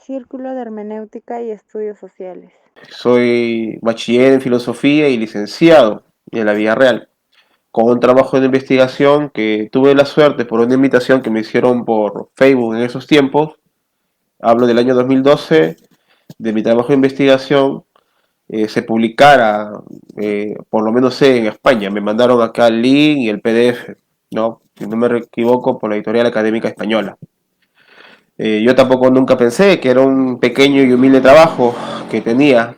Círculo de Hermenéutica y Estudios Sociales. Soy bachiller en filosofía y licenciado en la vida real, con un trabajo de investigación que tuve la suerte por una invitación que me hicieron por Facebook en esos tiempos. Hablo del año 2012, de mi trabajo de investigación, se publicara, por lo menos sé, en España. Me mandaron acá el link y el PDF, ¿no? Si no me equivoco, por la Editorial Académica Española. Yo tampoco nunca pensé que era un pequeño y humilde trabajo que tenía,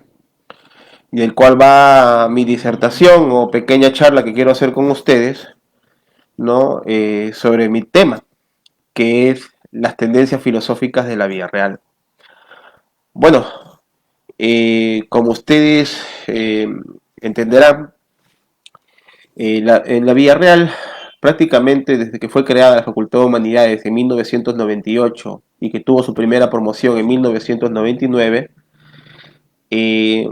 y del cual va mi disertación o pequeña charla que quiero hacer con ustedes, ¿no? Sobre mi tema, que es las tendencias filosóficas de la vida real. Bueno, como ustedes entenderán, en la vida real, prácticamente desde que fue creada la Facultad de Humanidades en 1998 y que tuvo su primera promoción en 1999, eh,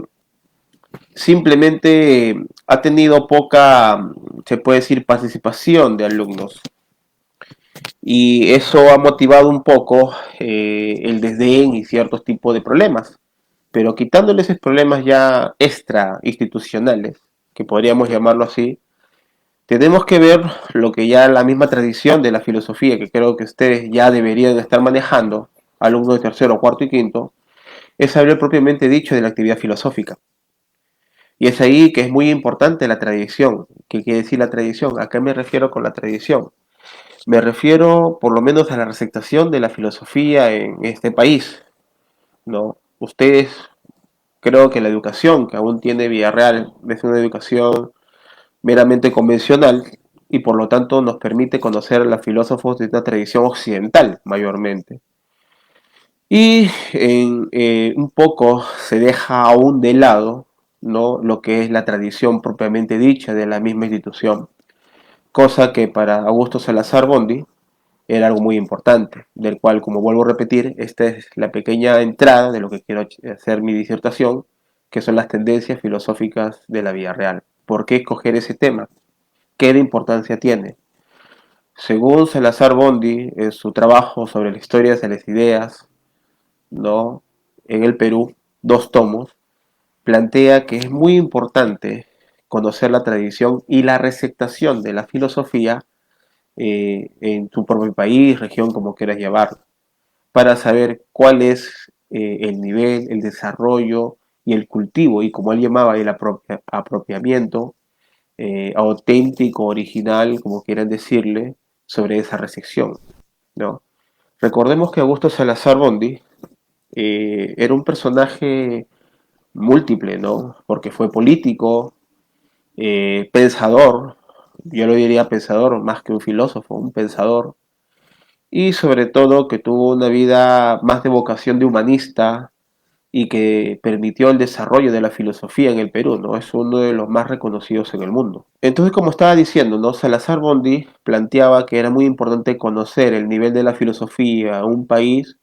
simplemente ha tenido poca, se puede decir, participación de alumnos. Y eso ha motivado un poco el desdén y ciertos tipos de problemas. Pero quitándole esos problemas ya extra institucionales, que podríamos llamarlo así, tenemos que ver lo que ya la misma tradición de la filosofía, que creo que ustedes ya deberían estar manejando, alumnos de tercero, cuarto y quinto, es hablar propiamente dicho de la actividad filosófica. Y es ahí que es muy importante la tradición. ¿Qué quiere decir la tradición? ¿A qué me refiero con la tradición? Me refiero por lo menos a la receptación de la filosofía en este país, ¿no? Ustedes, creo que la educación que aún tiene Villarreal es una educación meramente convencional y por lo tanto nos permite conocer a los filósofos de una tradición occidental mayormente. Y un poco se deja aún de lado, ¿no?, lo que es la tradición propiamente dicha de la misma institución, cosa que para Augusto Salazar Bondi era algo muy importante, del cual, como vuelvo a repetir, esta es la pequeña entrada de lo que quiero hacer mi disertación, que son las tendencias filosóficas de la vida real. ¿Por qué escoger ese tema? ¿Qué de importancia tiene? Según Salazar Bondi, en su trabajo sobre la historia de las ideas, ¿no?, en el Perú, 2 tomos, plantea que es muy importante conocer la tradición y la receptación de la filosofía en tu propio país, región, como quieras llevarlo, para saber cuál es el nivel, el desarrollo y el cultivo, y como él llamaba, el apropiamiento auténtico, original, como quieran decirle, sobre esa recepción, ¿no? Recordemos que Augusto Salazar Bondi era un personaje múltiple, ¿no? Porque fue político, pensador, yo lo diría pensador más que un filósofo, un pensador, y sobre todo que tuvo una vida más de vocación de humanista y que permitió el desarrollo de la filosofía en el Perú, ¿no? Es uno de los más reconocidos en el mundo. Entonces, como estaba diciendo, ¿no?, Salazar Bondi planteaba que era muy importante conocer el nivel de la filosofía en un país,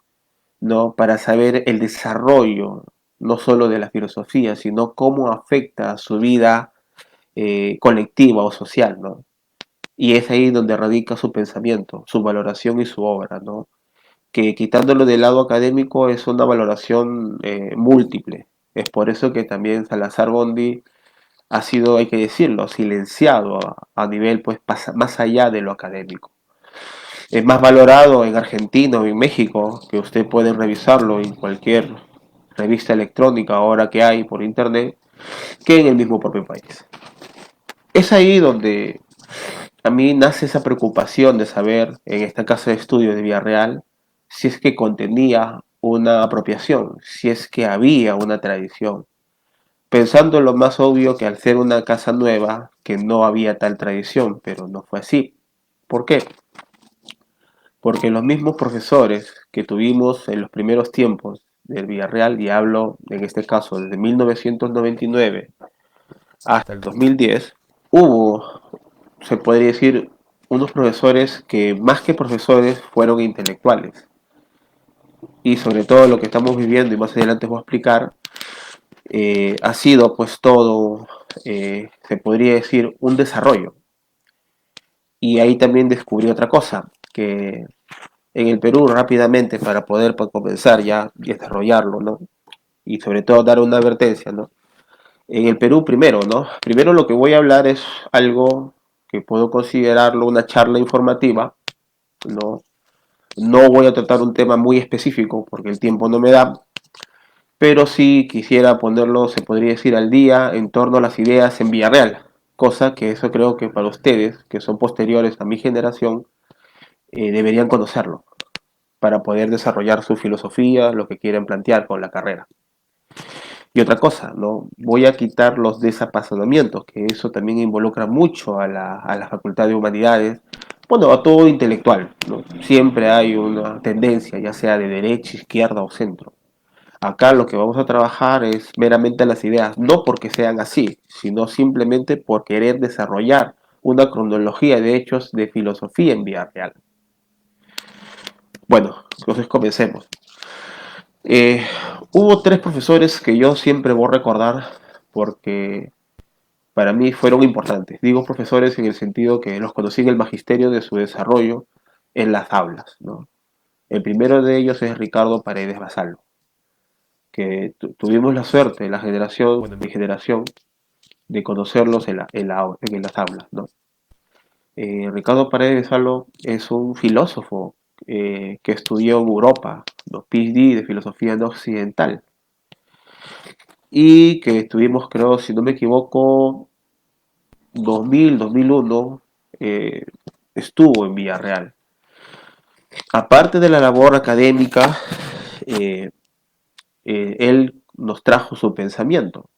¿no?, para saber el desarrollo no solo de la filosofía, sino cómo afecta a su vida colectiva o social, ¿no? Y es ahí donde radica su pensamiento, su valoración y su obra, ¿no? Que quitándolo del lado académico es una valoración múltiple. Es por eso que también Salazar Bondi ha sido, hay que decirlo, silenciado a nivel pues más allá de lo académico. Es más valorado en Argentina o en México, que usted puede revisarlo en cualquier revista electrónica ahora que hay por internet, que en el mismo propio país. Es ahí donde a mí nace esa preocupación de saber, en esta casa de estudio de Villarreal, si es que contenía una apropiación, si es que había una tradición. Pensando en lo más obvio que al ser una casa nueva, que no había tal tradición, pero no fue así. ¿Por qué? Porque los mismos profesores que tuvimos en los primeros tiempos del Villarreal, y hablo en este caso desde 1999 hasta el 2010, hubo, se podría decir, unos profesores que más que profesores fueron intelectuales. Y sobre todo lo que estamos viviendo, y más adelante voy a explicar, ha sido pues todo, se podría decir, un desarrollo. Y ahí también descubrí otra cosa, que en el Perú rápidamente para poder pues, comenzar ya y desarrollarlo, ¿no? Y sobre todo dar una advertencia, ¿no? En el Perú primero, ¿no? Primero lo que voy a hablar es algo que puedo considerarlo una charla informativa, ¿no? No voy a tratar un tema muy específico porque el tiempo no me da, pero sí quisiera ponerlo, se podría decir, al día en torno a las ideas en Villarreal, cosa que eso creo que para ustedes, que son posteriores a mi generación, deberían conocerlo para poder desarrollar su filosofía, lo que quieren plantear con la carrera. Y otra cosa, ¿no? Voy a quitar los desapasionamientos, que eso también involucra mucho a la Facultad de Humanidades, bueno, a todo intelectual, ¿no? Siempre hay una tendencia, ya sea de derecha, izquierda o centro. Acá lo que vamos a trabajar es meramente las ideas, no porque sean así, sino simplemente por querer desarrollar una cronología de hechos de filosofía en vía real. Bueno, entonces comencemos. Eh, Hubo tres profesores que yo siempre voy a recordar porque para mí fueron importantes. Digo profesores en el sentido que los conocí en el magisterio de su desarrollo en las aulas, ¿no? El primero de ellos es Ricardo Paredes Basallo, que tuvimos la suerte, la generación, bueno, mi generación, de conocerlos en las aulas, ¿no? Ricardo Paredes Basallo es un filósofo que estudió en Europa, ¿no? PhD de filosofía no occidental, y que estuvimos, creo, si no me equivoco, 2001, estuvo en Villarreal. Aparte de la labor académica, eh, él nos trajo su pensamiento.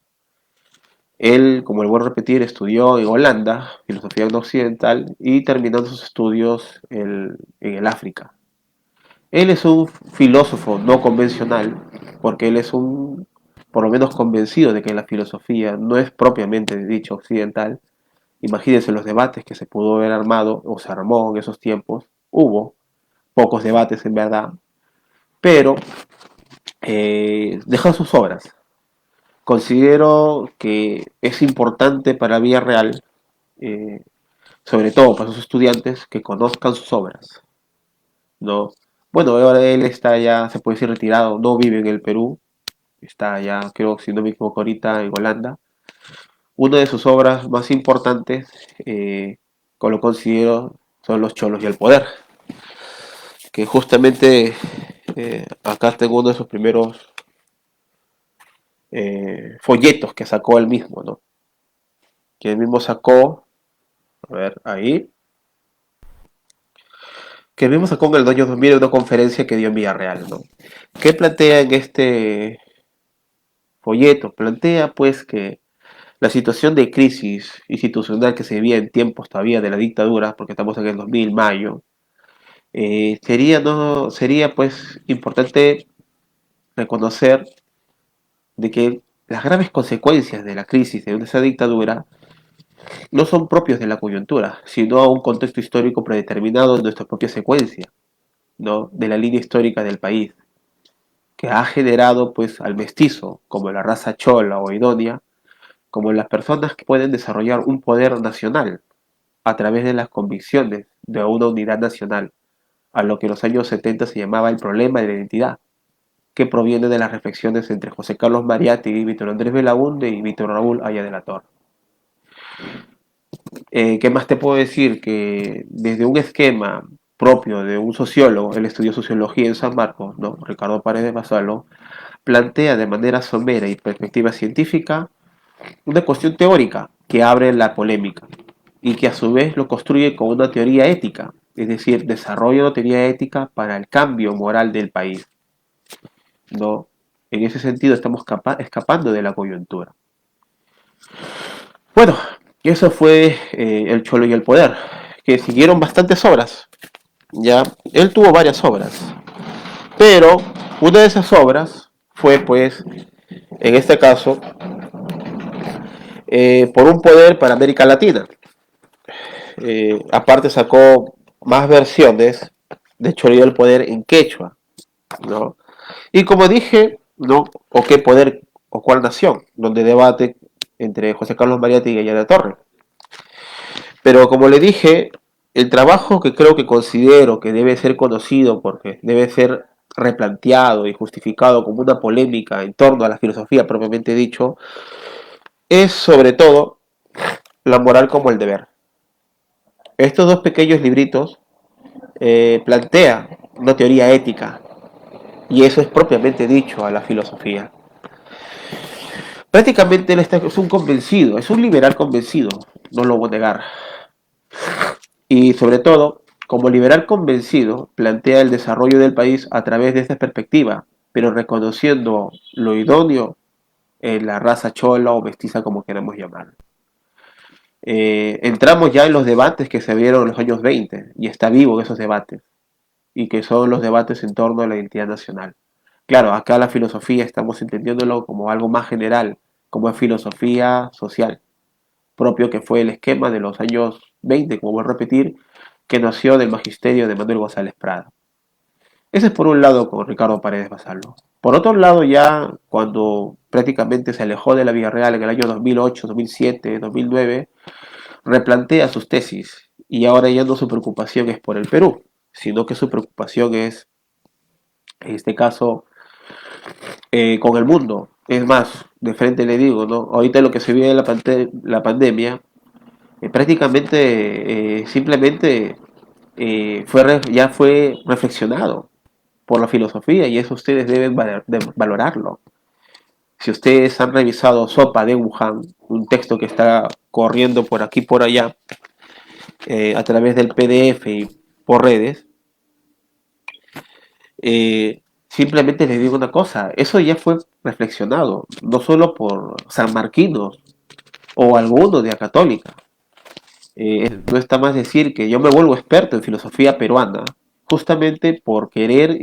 Él, como le voy a repetir, estudió en Holanda, filosofía no occidental, y terminó sus estudios en el África. Él es un filósofo no convencional, porque él es un, por lo menos convencido de que la filosofía no es propiamente dicho occidental. Imagínense los debates que se pudo haber armado o se armó en esos tiempos. Hubo pocos debates en verdad, pero dejó sus obras. Considero que es importante para Villarreal, eh, sobre todo para sus estudiantes, que conozcan sus obras, ¿no? Bueno, ahora él está ya, se puede decir, retirado, no vive en el Perú, está ya, creo, si no me equivoco, ahorita en Holanda. Una de sus obras más importantes, como lo considero, son Los Cholos y el Poder, que justamente acá tengo uno de sus primeros folletos que sacó él mismo, ¿no? Que él mismo sacó, a ver, ahí, que él mismo sacó en el año 2000 en una conferencia que dio en Villarreal, ¿no? ¿Qué plantea en este folleto? Plantea pues que la situación de crisis institucional que se vivía en tiempos todavía de la dictadura, porque estamos en el 2000, mayo, sería pues importante reconocer de que las graves consecuencias de la crisis de esa dictadura no son propios de la coyuntura, sino a un contexto histórico predeterminado en nuestra propia secuencia, ¿no? De la línea histórica del país, que ha generado pues al mestizo, como la raza chola o idonia, como las personas que pueden desarrollar un poder nacional a través de las convicciones de una unidad nacional, a lo que en los años 70 se llamaba el problema de la identidad, que proviene de las reflexiones entre José Carlos Mariátegui, Víctor Andrés Belaúnde y Víctor Raúl Aya de la Torre. ¿Qué más te puedo decir? Que desde un esquema propio de un sociólogo, él estudió sociología en San Marcos, ¿no? Ricardo Paredes Basalo, plantea de manera somera y perspectiva científica una cuestión teórica que abre la polémica y que a su vez lo construye con una teoría ética, es decir, desarrolla una teoría ética para el cambio moral del país, ¿no? En ese sentido estamos escapando de la coyuntura. Bueno, eso fue El Cholo y el Poder, que siguieron bastantes obras. Ya, él tuvo varias obras, pero una de esas obras fue, pues, en este caso, por un poder para América Latina. Aparte sacó más versiones de Cholo y el Poder en quechua, ¿no? Y como dije, ¿no? O qué poder o cuál nación, donde debate entre José Carlos Mariátegui y Aya de la Torre. Pero como le dije, El trabajo que creo que considero que debe ser conocido porque debe ser replanteado y justificado como una polémica en torno a la filosofía propiamente dicho, es sobre todo la moral como el deber. Estos dos pequeños libritos plantean una teoría ética y eso es propiamente dicho a la filosofía. Prácticamente él es un convencido, es un liberal convencido, no lo voy a negar. Y sobre todo, como liberal convencido, plantea el desarrollo del país a través de esta perspectiva, pero reconociendo lo idóneo en la raza chola o mestiza como queramos llamar. Entramos ya en los debates que se vieron en los años 20 y está vivo en esos debates y que son los debates en torno a la identidad nacional. Claro, acá la filosofía estamos entendiéndolo como algo más general, como es filosofía social, propio que fue el esquema de los años 20, como voy a repetir, que nació del magisterio de Manuel González Prada. Ese es por un lado con Ricardo Paredes Basallo. Por otro lado, ya cuando prácticamente se alejó de la vida real en el año 2008, 2007, 2009, replantea sus tesis y ahora ya no su preocupación es por el Perú, sino que su preocupación es, en este caso, con el mundo. Es más, de frente le digo, ¿no? Ahorita lo que se vive en la pandemia, prácticamente, simplemente ya fue reflexionado por la filosofía y eso ustedes deben de valorarlo. Si ustedes han revisado Sopa de Wuhan, un texto que está corriendo por aquí y por allá, a través del PDF y por redes, simplemente les digo una cosa, eso ya fue reflexionado, no solo por sanmarquinos o algunos de la católica. No está más decir que yo me vuelvo experto en filosofía peruana, justamente por querer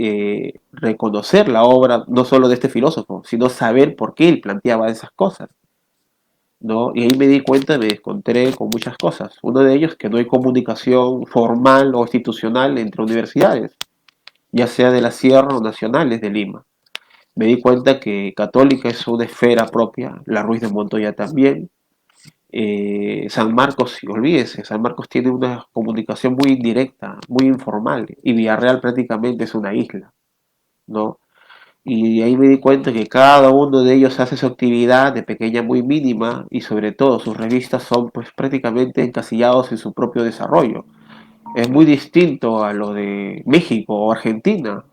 reconocer la obra no solo de este filósofo, sino saber por qué él planteaba esas cosas. ¿No? Y ahí me di cuenta, me encontré con muchas cosas. Uno de ellos que no hay comunicación formal o institucional entre universidades, ya sea de la sierra o nacionales de Lima. Me di cuenta que Católica es una esfera propia, la Ruiz de Montoya también, San Marcos, si olvídese, San Marcos tiene una comunicación muy indirecta, muy informal, y Villarreal prácticamente es una isla, ¿no? Y ahí me di cuenta que cada uno de ellos hace su actividad de pequeña muy mínima y sobre todo sus revistas son pues prácticamente encasillados en su propio desarrollo. Es muy distinto a lo de México o Argentina,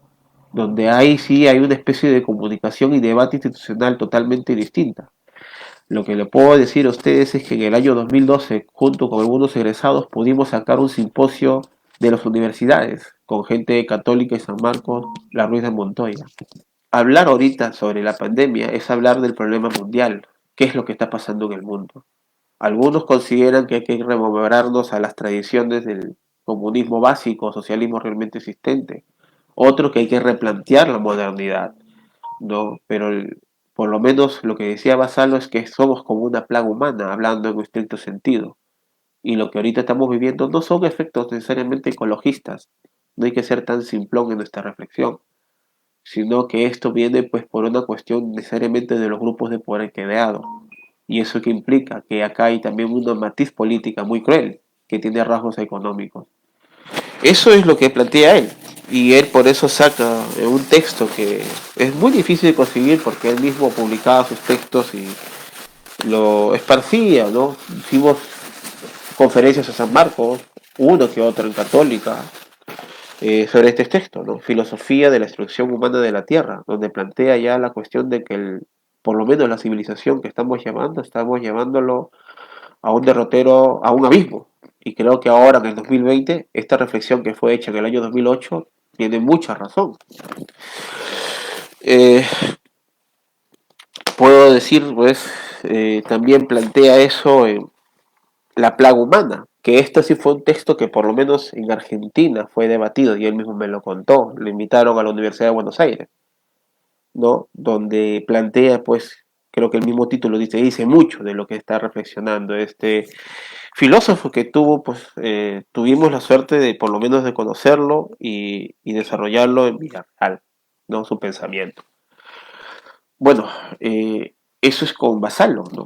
donde ahí sí hay una especie de comunicación y debate institucional totalmente distinta. Lo que le puedo decir a ustedes es que en el año 2012, junto con algunos egresados, pudimos sacar un simposio de las universidades con gente católica y San Marcos, la Ruiz de Montoya. Hablar ahorita sobre la pandemia es hablar del problema mundial, qué es lo que está pasando en el mundo. Algunos consideran que hay que rememorarnos a las tradiciones del comunismo básico, socialismo realmente existente. Otros que hay que replantear la modernidad, ¿no? Pero por lo menos lo que decía Basalo es que somos como una plaga humana, hablando en un estricto sentido. Y lo que ahorita estamos viviendo no son efectos necesariamente ecologistas. No hay que ser tan simplón en nuestra reflexión, sino que esto viene pues por una cuestión necesariamente de los grupos de poder creado. Y eso que implica que acá hay también una matiz política muy cruel, que tiene rasgos económicos. Eso es lo que plantea él. Y él por eso saca un texto que es muy difícil de conseguir porque él mismo publicaba sus textos y lo esparcía, ¿no? Hicimos conferencias a San Marcos, uno que otro en Católica, sobre este texto, ¿no? Filosofía de la destrucción humana de la Tierra, donde plantea ya la cuestión de que por lo menos la civilización que estamos llevándolo a un derrotero, a un abismo. Y creo que ahora, en el 2020, esta reflexión que fue hecha en el año 2008 tiene mucha razón. Eh, Puedo decir, pues, también plantea eso en La plaga humana, que esto sí fue un texto que por lo menos en Argentina fue debatido y él mismo me lo contó, lo invitaron a la Universidad de Buenos Aires, ¿no? Donde plantea, pues, creo que el mismo título dice mucho de lo que está reflexionando este filósofo que tuvimos la suerte de por lo menos de conocerlo y desarrollarlo en Villarreal, ¿no? Su pensamiento. Bueno, eso es con Basalo, ¿no?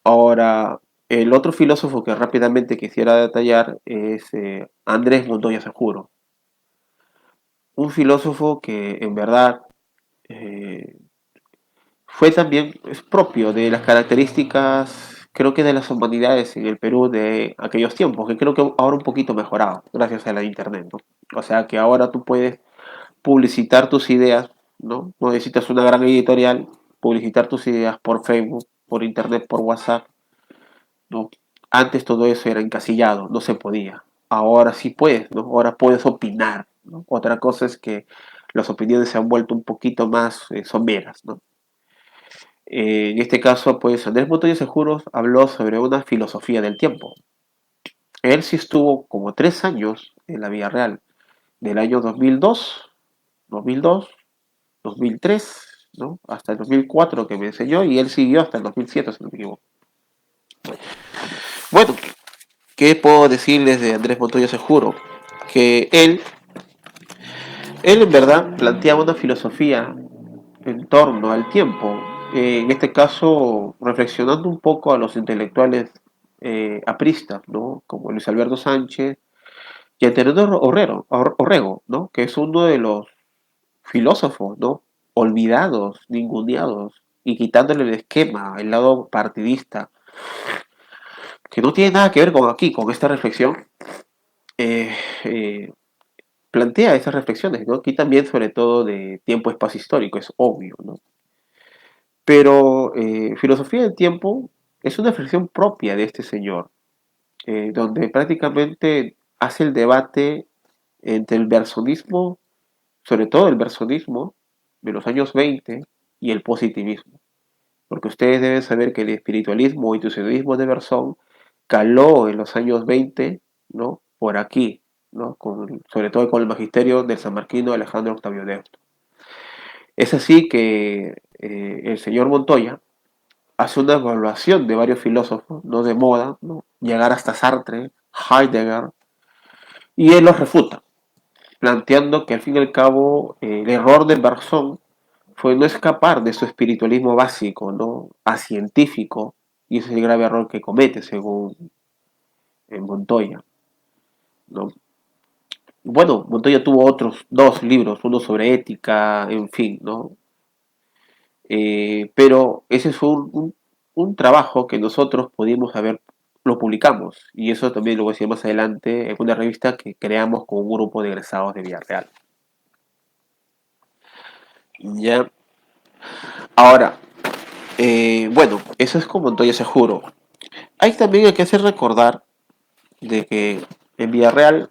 Ahora, El otro filósofo que rápidamente quisiera detallar es Andrés Montoya Seguro, un filósofo que en verdad eh, fue también, es propio de las características, creo que de las humanidades en el Perú de aquellos tiempos, que creo que ahora un poquito mejorado, gracias a la internet, ¿no? O sea que ahora tú puedes publicitar tus ideas, ¿no? No necesitas una gran editorial, publicitar tus ideas por Facebook, por internet, por WhatsApp, ¿no? Antes todo eso era encasillado, no se podía. Ahora sí puedes, ¿no? Ahora puedes opinar, ¿no? Otra cosa es que las opiniones se han vuelto un poquito más someras, ¿no? En este caso, pues Andrés Montoya Seguros habló sobre una filosofía del tiempo. Él sí estuvo como 3 años en la vida real, del año 2002, 2003, ¿no? Hasta el 2004 que me enseñó y él siguió hasta el 2007, si no me equivoco. Bueno, ¿qué puedo decirles de Andrés Montoya Seguro? Que él en verdad planteaba una filosofía en torno al tiempo, en este caso reflexionando un poco a los intelectuales apristas, ¿no? Como Luis Alberto Sánchez y a Teodoro Orrego, ¿no? Que es uno de los filósofos, ¿no? Olvidados, ninguneados y quitándole el esquema, el lado partidista, que no tiene nada que ver con aquí, con esta reflexión. eh, eh, Plantea esas reflexiones, ¿no? Aquí también sobre todo de tiempo, espacio histórico, es obvio, ¿no? Pero filosofía del tiempo es una reflexión propia de este señor, donde prácticamente hace el debate entre el versonismo, sobre todo el versonismo de los años 20 y el positivismo. Porque ustedes deben saber que el espiritualismo o intuicionismo de Bersón caló en los años 20, ¿no? Por aquí, ¿no? Sobre todo con el magisterio del sanmarquino Alejandro Octavio Deusto. Es así que el señor Montoya hace una evaluación de varios filósofos, no de moda, ¿no? Llegar hasta Sartre, Heidegger, y él los refuta, planteando que al fin y al cabo el error de Bersón fue no escapar de su espiritualismo básico, ¿no? Científico, y ese es el grave error que comete según Montoya, ¿no? Bueno, Montoya tuvo otros dos libros, uno sobre ética, en fin, ¿no? Pero ese fue un trabajo que nosotros pudimos haber, lo publicamos, y eso también lo voy a decir más adelante en una revista que creamos con un grupo de egresados de Villarreal. Ya, ahora, bueno, eso es como Montoya Seguro. Hay también que hacer recordar de que en Villarreal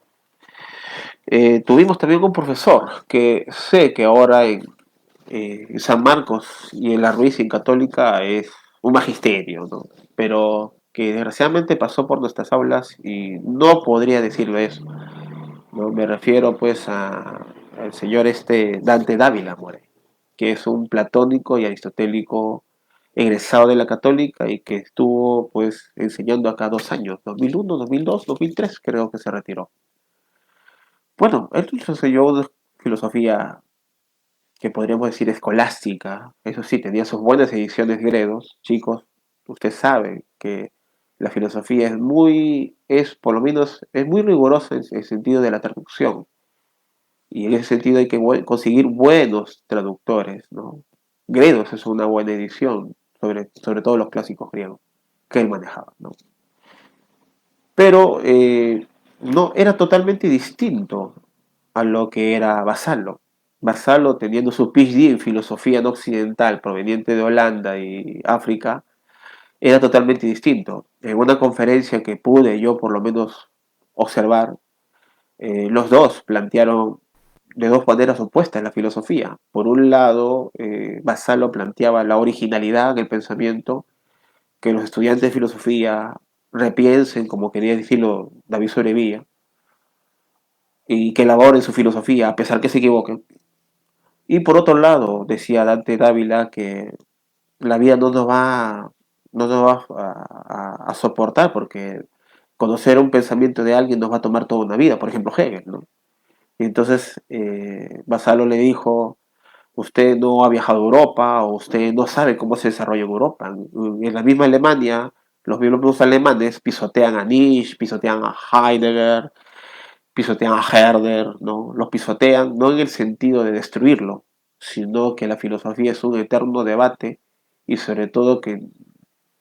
tuvimos también un profesor que sé que ahora en San Marcos y en la Ruiz en Católica es un magisterio, ¿no? Pero que desgraciadamente pasó por nuestras aulas y no podría decirle eso, ¿no? Me refiero pues al señor este Dante Dávila, more, que es un platónico y aristotélico egresado de la Católica y que estuvo pues enseñando acá 2 años, 2001, 2002, 2003 creo que se retiró. Bueno, él nos enseñó una filosofía que podríamos decir escolástica. Eso sí, tenía sus buenas ediciones Gredos. Chicos, usted sabe que la filosofía es por lo menos, es muy rigurosa en el sentido de la traducción. Y en ese sentido hay que conseguir buenos traductores, ¿no? Gredos es una buena edición, sobre todo los clásicos griegos que él manejaba, ¿no? Pero no, era totalmente distinto a lo que era Vassallo. Vassallo, teniendo su PhD en filosofía no occidental proveniente de Holanda y África, era totalmente distinto. En una conferencia que pude yo por lo menos observar, los dos plantearon de dos maneras opuestas la filosofía. Por un lado, Vassallo planteaba la originalidad en el pensamiento, que los estudiantes de filosofía repiensen, como quería decirlo David Sobrevilla, y que elaboren su filosofía a pesar que se equivoquen. Y por otro lado, decía Dante Dávila que la vida no nos va a soportar porque conocer un pensamiento de alguien nos va a tomar toda una vida, por ejemplo Hegel, ¿no? Y entonces Vassallo le dijo, usted no ha viajado a Europa o usted no sabe cómo se desarrolla en Europa. En la misma Alemania Los filósofos alemanes pisotean a Nietzsche, pisotean a Heidegger, pisotean a Herder, ¿no? Los pisotean no en el sentido de destruirlo, sino que la filosofía es un eterno debate y sobre todo que,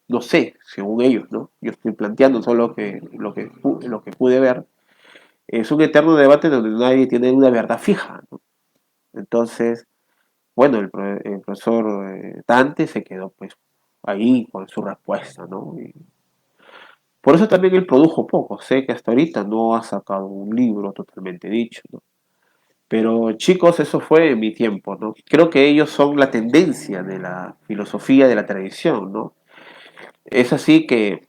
no sé, según ellos, ¿no? Yo estoy planteando solo lo que pude ver, es un eterno debate donde nadie tiene una verdad fija, ¿no? Entonces, bueno, el profesor Dante se quedó pues ahí con su respuesta, ¿no? Y por eso también él produjo poco, sé que hasta ahorita no ha sacado un libro totalmente dicho, ¿no? Pero chicos, eso fue en mi tiempo, ¿no? Creo que ellos son la tendencia de la filosofía de la tradición, ¿no? Es así que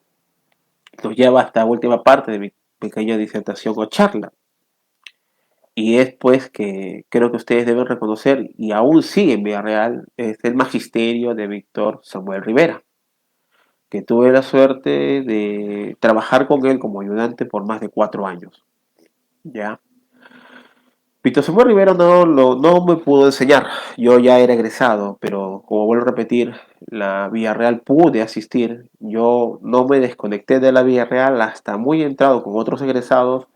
nos lleva hasta la última parte de mi pequeña disertación o charla. Y es pues que creo que ustedes deben reconocer, y aún sigue en Villarreal, es el magisterio de Víctor Samuel Rivera, que tuve la suerte de trabajar con él como ayudante por más de 4 años. ¿Ya? Víctor Samuel Rivera no me pudo enseñar, yo ya era egresado, pero como vuelvo a repetir, la Villarreal pude asistir, yo no me desconecté de la Villarreal hasta muy entrado con otros egresados,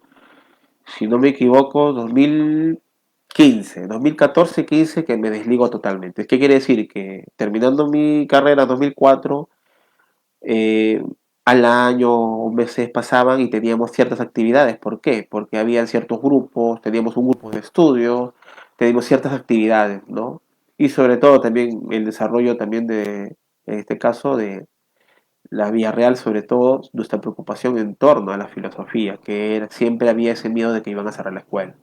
si no me equivoco, 2015, 2014-15 que me desligo totalmente. ¿Qué quiere decir? Que terminando mi carrera en 2004, eh, al año o meses pasaban y teníamos ciertas actividades. ¿Por qué? Porque había ciertos grupos, teníamos un grupo de estudio, teníamos ciertas actividades, ¿no? Y sobre todo también el desarrollo también en este caso, de la Vía Real, sobre todo nuestra preocupación en torno a la filosofía, que siempre había ese miedo de que iban a cerrar la escuela.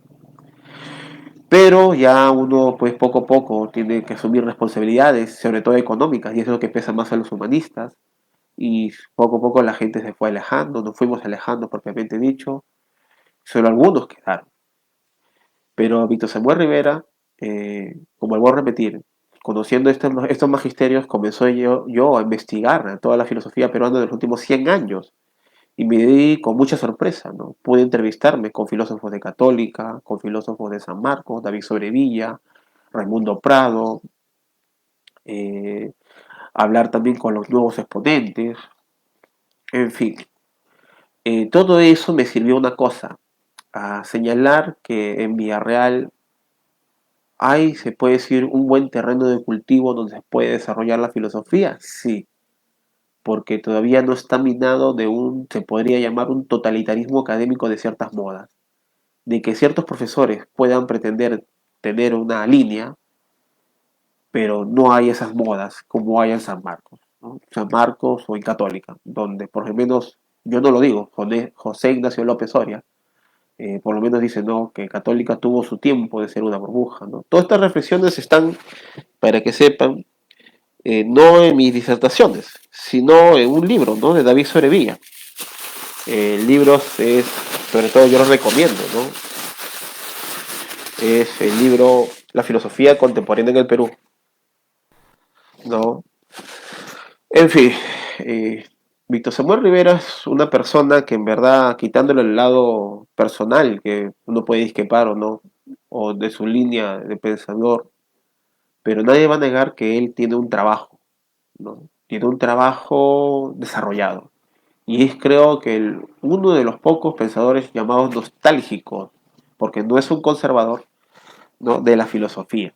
Pero ya uno, pues poco a poco, tiene que asumir responsabilidades, sobre todo económicas, y eso es lo que pesa más a los humanistas. Y poco a poco la gente se fue alejando, nos fuimos alejando propiamente dicho, solo algunos quedaron. Pero Víctor Samuel Rivera, como vuelvo a repetir, conociendo estos magisterios, comenzó yo a investigar a toda la filosofía peruana de los últimos 100 años. Y me di con mucha sorpresa, ¿no? Pude entrevistarme con filósofos de Católica, con filósofos de San Marcos, David Sobrevilla, Raimundo Prado, eh, hablar también con los nuevos exponentes, en fin. Todo eso me sirvió una cosa, a señalar que en Villarreal hay, se puede decir, un buen terreno de cultivo donde se puede desarrollar la filosofía, sí, porque todavía no está minado de se podría llamar un totalitarismo académico de ciertas modas, de que ciertos profesores puedan pretender tener una línea, pero no hay esas modas como hay en San Marcos, ¿no? San Marcos o en Católica, donde por lo menos, yo no lo digo, José Ignacio López Soria, por lo menos dice, no, que Católica tuvo su tiempo de ser una burbuja, ¿no? Todas estas reflexiones están, para que sepan, no en mis disertaciones, sino en un libro, ¿no? De David Sobrevilla. El libro es, sobre todo yo lo recomiendo, ¿no? Es el libro La filosofía contemporánea en el Perú, ¿no? En fin, eh, Víctor Samuel Rivera es una persona que en verdad, quitándole el lado personal, que uno puede disquepar o no, o de su línea de pensador, pero nadie va a negar que él tiene un trabajo, ¿no? Tiene un trabajo desarrollado. Y es creo que uno de los pocos pensadores llamados nostálgicos, porque no es un conservador, ¿no? De la filosofía.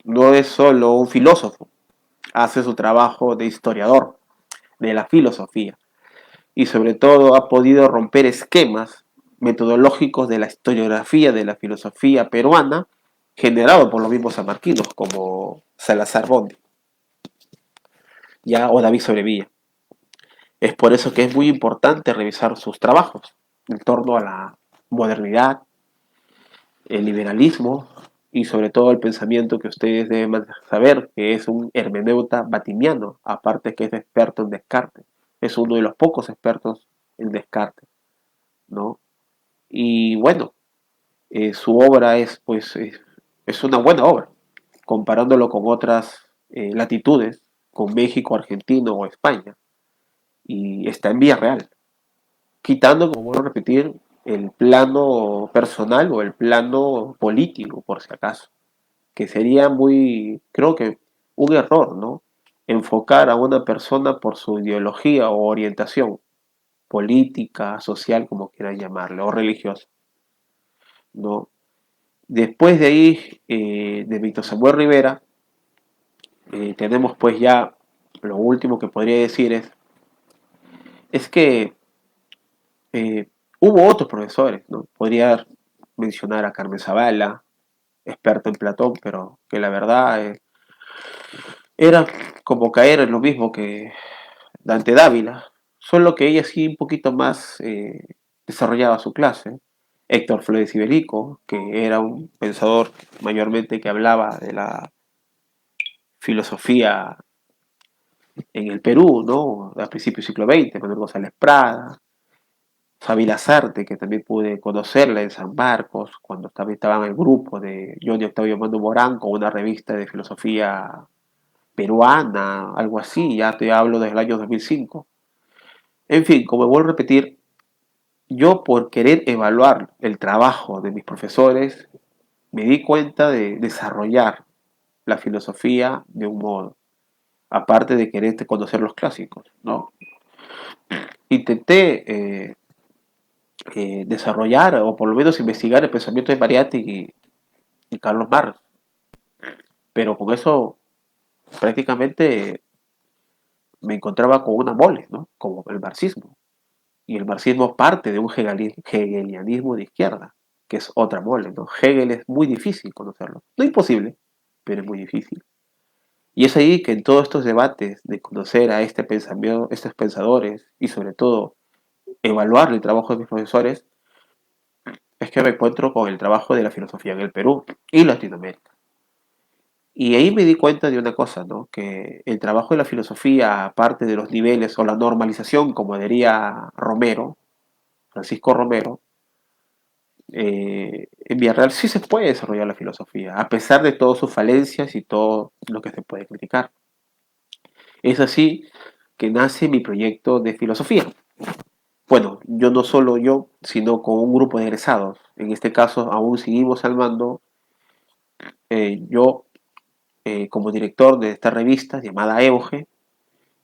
No es solo un filósofo, hace su trabajo de historiador de la filosofía y sobre todo ha podido romper esquemas metodológicos de la historiografía de la filosofía peruana generado por los mismos sanmarquinos como Salazar Bondi ya o David Sobrevilla. Es por eso que es muy importante revisar sus trabajos en torno a la modernidad, el liberalismo y sobre todo el pensamiento que ustedes deben saber, que es un hermeneuta batiniano, aparte que es experto en Descartes. Es uno de los pocos expertos en Descartes, ¿no? Y bueno, su obra es una buena obra, comparándolo con otras latitudes, con México, Argentina o España, y está en Villarreal, quitando, como vuelvo a repetir, el plano personal o el plano político, por si acaso, que sería muy, creo que un error, ¿no? enfocar a una persona por su ideología o orientación política, social, como quieran llamarle, o religiosa, ¿no? Después de ahí, de Víctor Samuel Rivera, tenemos pues ya lo último que podría decir es que eh, hubo otros profesores, ¿no? Podría mencionar a Carmen Zavala, experta en Platón, pero que la verdad era como caer en lo mismo que Dante Dávila, solo que ella sí un poquito más desarrollaba su clase. Héctor Flores Iberico, que era un pensador mayormente que hablaba de la filosofía en el Perú, ¿no? A principios del siglo XX, Manuel González Prada, Fabi Lazarte, que también pude conocerla en San Marcos, cuando también estaba en el grupo de Johnny Octavio Mando Morán, con una revista de filosofía peruana, algo así, ya te hablo desde el año 2005. En fin, como vuelvo a repetir, yo por querer evaluar el trabajo de mis profesores, me di cuenta de desarrollar la filosofía de un modo, aparte de querer conocer los clásicos, ¿no? Intenté desarrollar o por lo menos investigar el pensamiento de Mariátegui y Carlos Marx, pero con eso prácticamente me encontraba con una mole, ¿no? Como el marxismo. Y el marxismo parte de un hegelianismo de izquierda, que es otra mole, ¿no? Hegel es muy difícil conocerlo. No imposible, pero es muy difícil. Y es ahí que en todos estos debates de conocer a este pensamiento, estos pensadores y sobre todo evaluar el trabajo de mis profesores, es que me encuentro con el trabajo de la filosofía en el Perú y Latinoamérica. Y ahí me di cuenta de una cosa, ¿no? Que el trabajo de la filosofía, aparte de los niveles o la normalización, como diría Romero, Francisco Romero, en Villarreal sí se puede desarrollar la filosofía, a pesar de todas sus falencias y todo lo que se puede criticar. Es así que nace mi proyecto de filosofía. Bueno, yo no solo yo, sino con un grupo de egresados. En este caso, aún seguimos al mando. Yo, como director de esta revista llamada Euge,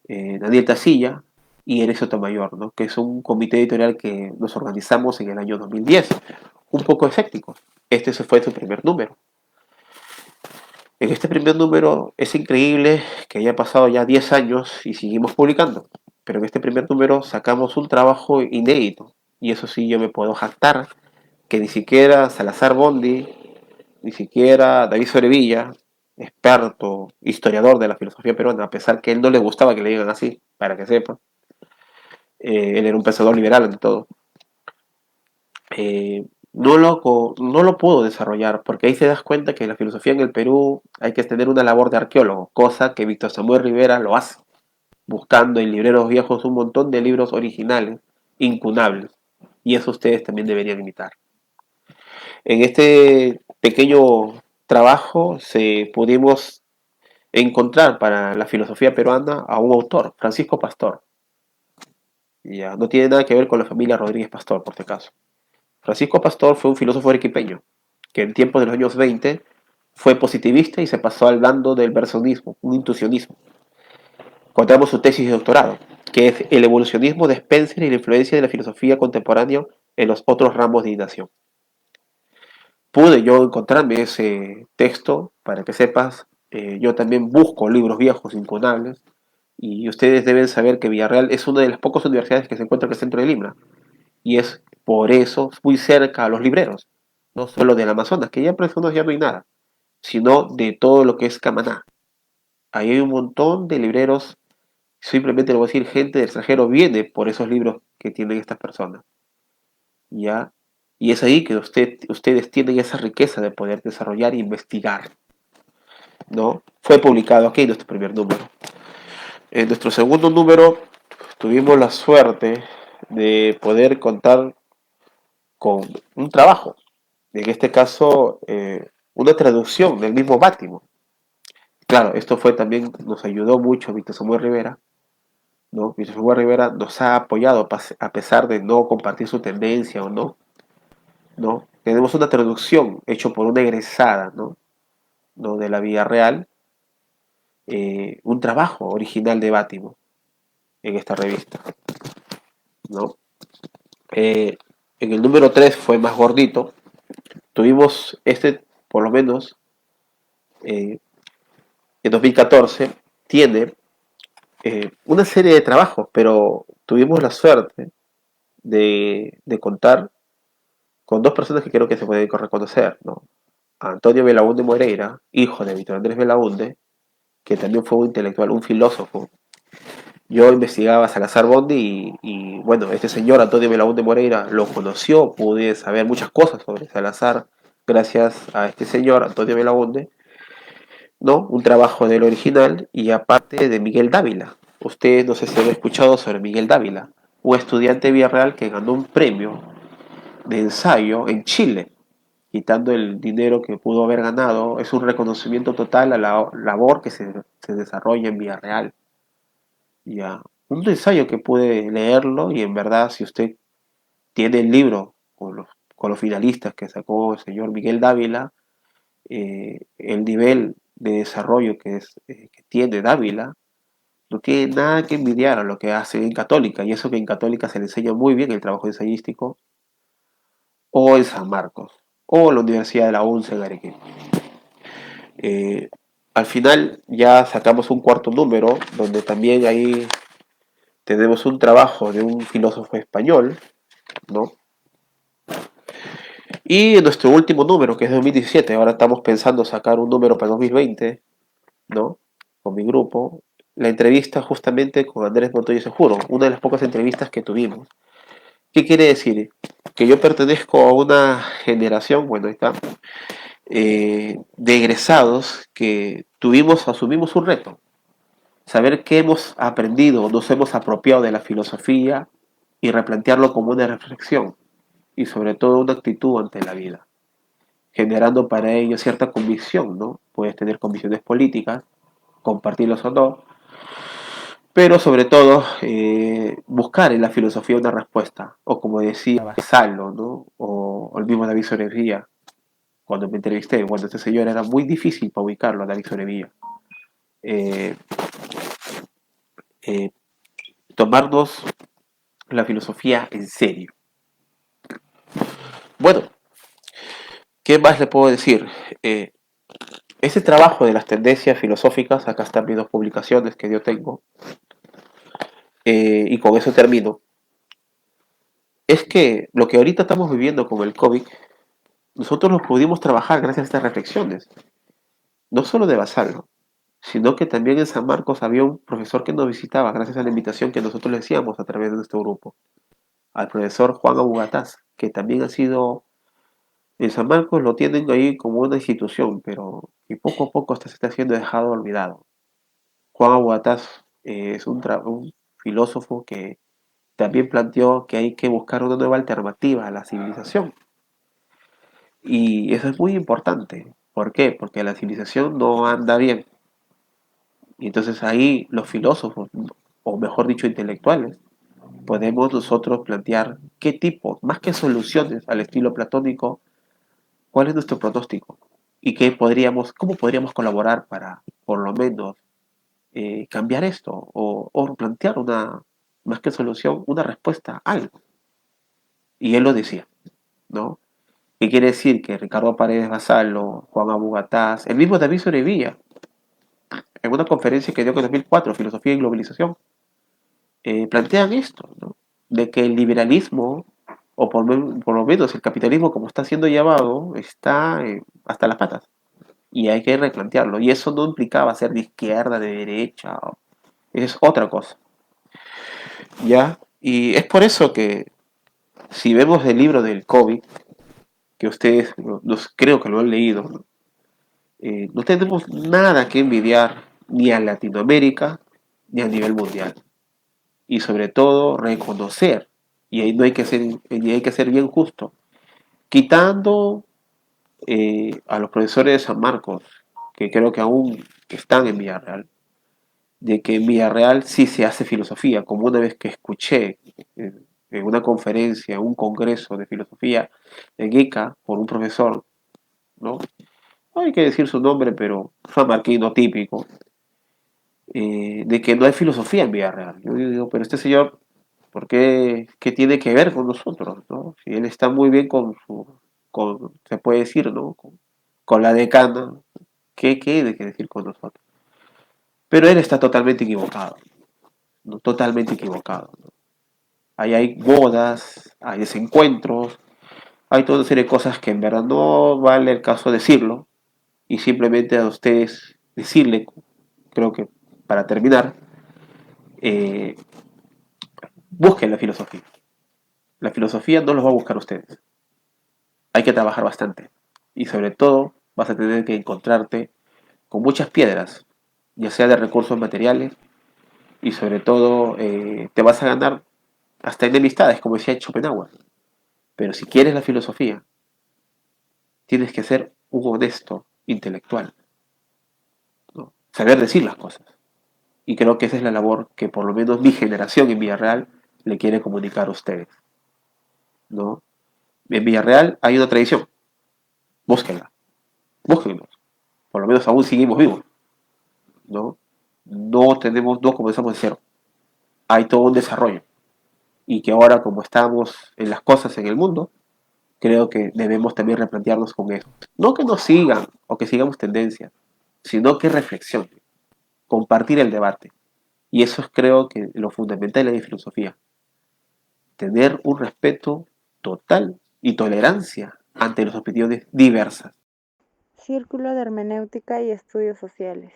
Daniel Tasilla y Eres Sotomayor, ¿no? Que es un comité editorial que nos organizamos en el año 2010. Un poco escéptico. Este fue su primer número. En este primer número es increíble que haya pasado ya 10 años y seguimos publicando, pero en este primer número sacamos un trabajo inédito y eso sí yo me puedo jactar que ni siquiera Salazar Bondi, ni siquiera David Sorevilla, experto, historiador de la filosofía peruana, a pesar que a él no le gustaba que le digan así, para que sepa, él era un pensador liberal ante todo, eh, no lo puedo desarrollar, porque ahí se das cuenta que la filosofía en el Perú hay que tener una labor de arqueólogo, cosa que Víctor Samuel Rivera lo hace, buscando en libreros viejos un montón de libros originales, incunables, y eso ustedes también deberían imitar. En este pequeño trabajo pudimos encontrar para la filosofía peruana a un autor, Francisco Pastor. Ya, no tiene nada que ver con la familia Rodríguez Pastor, por si acaso. Francisco Pastor fue un filósofo arequipeño que en tiempos de los años 20 fue positivista y se pasó al bando del versionismo, un intuicionismo. Encontramos su tesis de doctorado, que es el evolucionismo de Spencer y la influencia de la filosofía contemporánea en los otros ramos de innovación. Pude yo encontrarme ese texto, para que sepas, yo también busco libros viejos, incunables, y ustedes deben saber que Villarreal es una de las pocas universidades que se encuentra en el centro de Lima, y es por eso muy cerca a los libreros, no solo del Amazonas, que ya en Amazonas ya no hay nada, sino de todo lo que es Camaná. Ahí hay un montón de libreros, simplemente le voy a decir, gente del extranjero viene por esos libros que tienen estas personas, ¿ya? Y es ahí que ustedes tienen esa riqueza de poder desarrollar e investigar, ¿no? Fue publicado aquí en nuestro primer número. En nuestro segundo número tuvimos la suerte de poder contar con un trabajo, en este caso una traducción del mismo Bátimo. Claro, esto fue también, nos ayudó mucho Víctor Samuel Rivera, ¿no? Víctor Samuel Rivera nos ha apoyado a pesar de no compartir su tendencia o no, ¿no? Tenemos una traducción hecha por una egresada, ¿no? ¿No? De la vida real, un trabajo original de Bátimo en esta revista, ¿no? Eh, en el número 3 fue más gordito. Tuvimos por lo menos, en 2014, tiene una serie de trabajos, pero tuvimos la suerte de contar con dos personas que creo que se pueden reconocer, ¿no? Antonio Belaúnde Moreira, hijo de Víctor Andrés Belaúnde, que también fue un intelectual, un filósofo. Yo investigaba a Salazar Bondi bueno, este señor Antonio Belaúnde Moreira lo conoció, pude saber muchas cosas sobre Salazar gracias a este señor Antonio Belaúnde, ¿no? Un trabajo del original y aparte de Miguel Dávila. Usted no sé si han escuchado sobre Miguel Dávila, un estudiante de Villarreal que ganó un premio de ensayo en Chile, quitando el dinero que pudo haber ganado. Es un reconocimiento total a la labor que se desarrolla en Villarreal. Ya, un ensayo que pude leerlo y en verdad si usted tiene el libro con los finalistas que sacó el señor Miguel Dávila, el nivel de desarrollo que tiene Dávila no tiene nada que envidiar a lo que hace en Católica, y eso que en Católica se le enseña muy bien el trabajo ensayístico, o en San Marcos, o en la Universidad de la UNCE en Arequipa. Eh, Al final ya sacamos un cuarto número, donde también ahí tenemos un trabajo de un filósofo español, ¿no? Y en nuestro último número, que es 2017, ahora estamos pensando sacar un número para 2020, ¿no? Con mi grupo, la entrevista justamente con Andrés Montoya Seguro, una de las pocas entrevistas que tuvimos. ¿Qué quiere decir? Que yo pertenezco a una generación, bueno, ahí está, de egresados que asumimos un reto, saber qué hemos aprendido, nos hemos apropiado de la filosofía y replantearlo como una reflexión y sobre todo una actitud ante la vida, generando para ello cierta convicción, ¿no? Puedes tener convicciones políticas, compartirlos o no, pero sobre todo buscar en la filosofía una respuesta, o como decía Basalo, ¿no? O el mismo David Sorevilla, cuando me entrevisté, bueno, este señor era muy difícil para ubicarlo, David Sorevilla. Eh, eh, Tomarnos la filosofía en serio. Bueno, ¿qué más le puedo decir? Eh, Ese trabajo de las tendencias filosóficas, acá están mis dos publicaciones que yo tengo, y con eso termino, es que lo que ahorita estamos viviendo con el COVID, nosotros lo pudimos trabajar gracias a estas reflexiones, no solo de Basallo, sino que también en San Marcos había un profesor que nos visitaba gracias a la invitación que nosotros le hacíamos a través de nuestro grupo, al profesor Juan Abugataz, que también ha sido, en San Marcos lo tienen ahí como una institución, pero y poco a poco hasta se está siendo dejado olvidado. Juan Abugataz es un filósofo que también planteó que hay que buscar una nueva alternativa a la civilización. Y eso es muy importante. ¿Por qué? Porque la civilización no anda bien. Y entonces ahí los filósofos, o mejor dicho, intelectuales, podemos nosotros plantear qué tipo, más que soluciones al estilo platónico, cuál es nuestro pronóstico y cómo podríamos colaborar para, por lo menos, cambiar esto o plantear más que solución, una respuesta a algo. Y él lo decía, ¿no? ¿Qué quiere decir? Que Ricardo Paredes Basalo, Juan Abugataz, el mismo David Sorevilla, en una conferencia que dio en 2004, Filosofía y Globalización, plantean esto, ¿no? De que el liberalismo, o por lo menos el capitalismo como está siendo llamado, está hasta las patas. Y hay que replantearlo. Y eso no implicaba ser de izquierda, de derecha, es otra cosa. ¿Ya? Y es por eso que si vemos el libro del COVID, que ustedes creo que lo han leído, ¿no? No tenemos nada que envidiar ni a Latinoamérica ni a nivel mundial. Y sobre todo reconocer, y ahí no hay que ser, y hay que ser bien justo, quitando a los profesores de San Marcos, que creo que aún están en Villarreal, de que en Villarreal sí se hace filosofía, como una vez que escuché en una conferencia, en un congreso de filosofía en ICA por un profesor, ¿no? No hay que decir su nombre, pero sanmarquino típico, de que no hay filosofía en Villarreal. Yo digo, pero este señor, ¿por qué, qué tiene que ver con nosotros, ¿no? Si él está muy bien con su, se puede decir, ¿no? Con la decana, ¿qué tiene que decir con nosotros? Pero él está totalmente equivocado, ¿no? Totalmente equivocado, ¿no? Ahí hay bodas, hay desencuentros, hay toda una serie de cosas que en verdad no vale el caso decirlo, y simplemente a ustedes decirle, creo que para terminar, eh, busquen la filosofía. La filosofía no los va a buscar ustedes. Hay que trabajar bastante. Y sobre todo vas a tener que encontrarte con muchas piedras, ya sea de recursos materiales, y sobre todo te vas a ganar hasta enemistades, como decía Schopenhauer. Pero si quieres la filosofía, tienes que ser un honesto intelectual, ¿no? Saber decir las cosas. Y creo que esa es la labor que por lo menos mi generación en Villarreal le quiere comunicar a ustedes, ¿no? En Villarreal hay una tradición, búsquenla, búsquenla. Por lo menos aún seguimos vivos, ¿no? No comenzamos de cero. Hay todo un desarrollo. Y que ahora, como estamos en las cosas en el mundo, creo que debemos también replantearnos con eso. No que nos sigan o que sigamos tendencias, sino que reflexionen, compartir el debate. Y eso es creo que lo fundamental de la filosofía. Tener un respeto total y tolerancia ante las opiniones diversas. Círculo de Hermenéutica y Estudios Sociales.